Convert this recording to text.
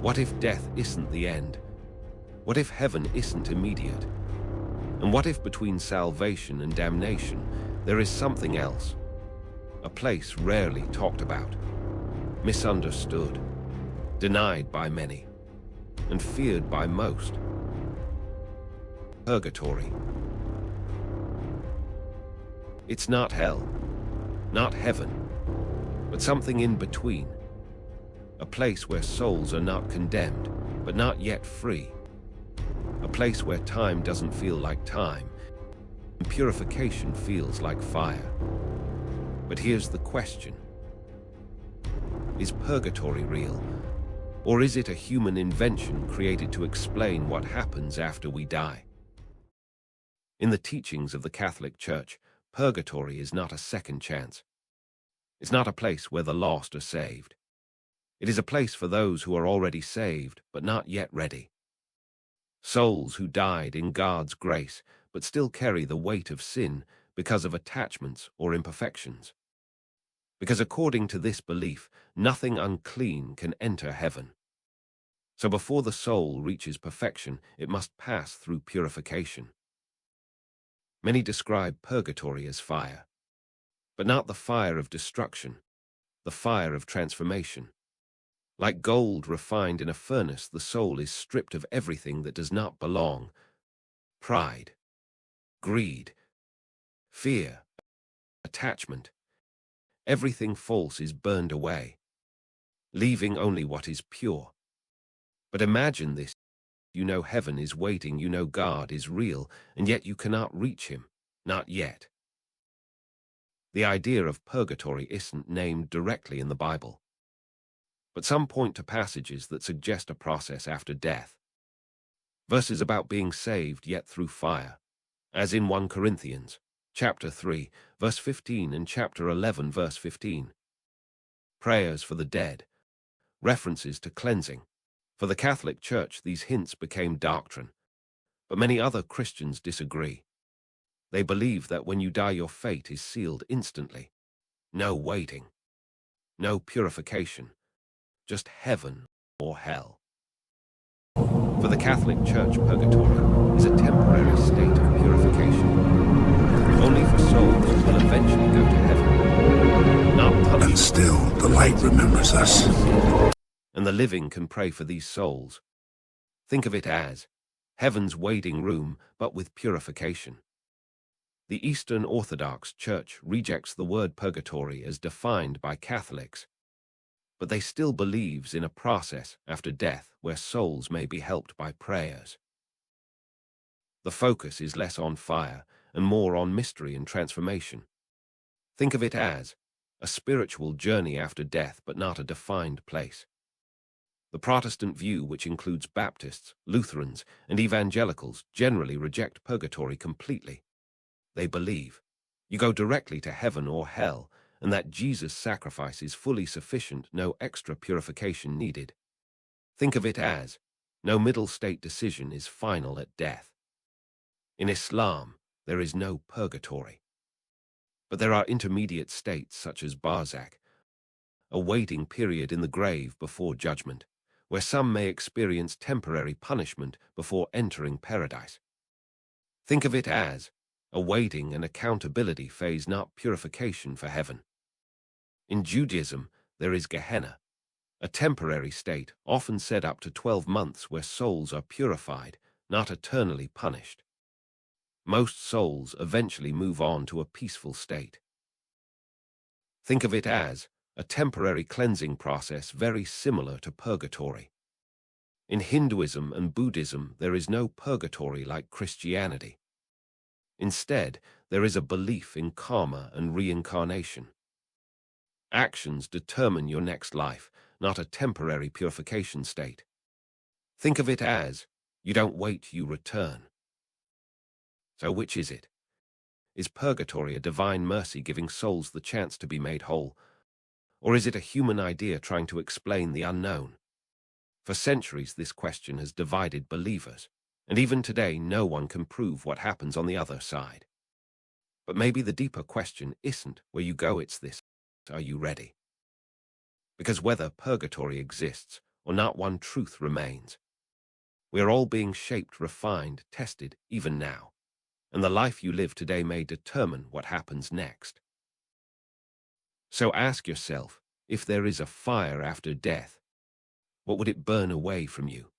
What if death isn't the end? What if heaven isn't immediate? And what if between salvation and damnation there is something else? A place rarely talked about, misunderstood, denied by many, and feared by most. Purgatory. It's not hell, not heaven, but something in between. A place where souls are not condemned, but not yet free. A place where time doesn't feel like time, and purification feels like fire. But here's the question. Is purgatory real, or is it a human invention created to explain what happens after we die? In the teachings of the Catholic Church, purgatory is not a second chance. It's not a place where the lost are saved. It is a place for those who are already saved, but not yet ready. Souls who died in God's grace, but still carry the weight of sin because of attachments or imperfections. Because according to this belief, nothing unclean can enter heaven. So before the soul reaches perfection, it must pass through purification. Many describe purgatory as fire, but not the fire of destruction, the fire of transformation. Like gold refined in a furnace, the soul is stripped of everything that does not belong. Pride, greed, fear, attachment. Everything false is burned away, leaving only what is pure. But imagine this. You know heaven is waiting, you know God is real, and yet you cannot reach him, not yet. The idea of purgatory isn't named directly in the Bible, but some point to passages that suggest a process after death. Verses about being saved yet through fire, as in 1 Corinthians, chapter 3, verse 15 and chapter 11, verse 15. Prayers for the dead, references to cleansing. For the Catholic Church, these hints became doctrine, but many other Christians disagree. They believe that when you die, your fate is sealed instantly. No waiting, no purification, just heaven or hell. For the Catholic Church, purgatory is a temporary state of purification, only for souls who will eventually go to heaven, not punishment. And still, the light remembers us. And the living can pray for these souls. Think of it as heaven's waiting room, but with purification. The Eastern Orthodox Church rejects the word purgatory as defined by Catholics, but they still believes in a process after death where souls may be helped by prayers. The focus is less on fire and more on mystery and transformation. Think of it as a spiritual journey after death, but not a defined place. The Protestant view, which includes Baptists, Lutherans, and evangelicals, generally reject purgatory completely. They believe you go directly to heaven or hell, and that Jesus' sacrifice is fully sufficient, no extra purification needed. Think of it as no middle state decision is final at death. In Islam, there is no purgatory. But there are intermediate states such as barzakh, a waiting period in the grave before judgment, where some may experience temporary punishment before entering paradise. Think of it as a waiting and accountability phase, not purification for heaven. In Judaism, there is Gehenna, a temporary state, often said up to 12 months, where souls are purified, not eternally punished. Most souls eventually move on to a peaceful state. Think of it as a temporary cleansing process very similar to purgatory. In Hinduism and Buddhism, there is no purgatory like Christianity. Instead, there is a belief in karma and reincarnation. Actions determine your next life, not a temporary purification state. Think of it as you don't wait, you return. So which is it? Is purgatory a divine mercy giving souls the chance to be made whole? Or is it a human idea trying to explain the unknown? For centuries, this question has divided believers, and even today, no one can prove what happens on the other side. But maybe the deeper question isn't where you go, it's this: are you ready? Because whether purgatory exists or not one truth remains. We are all being shaped, refined, tested, even now, and the life you live today may determine what happens next. So ask yourself, if there is a fire after death, what would it burn away from you?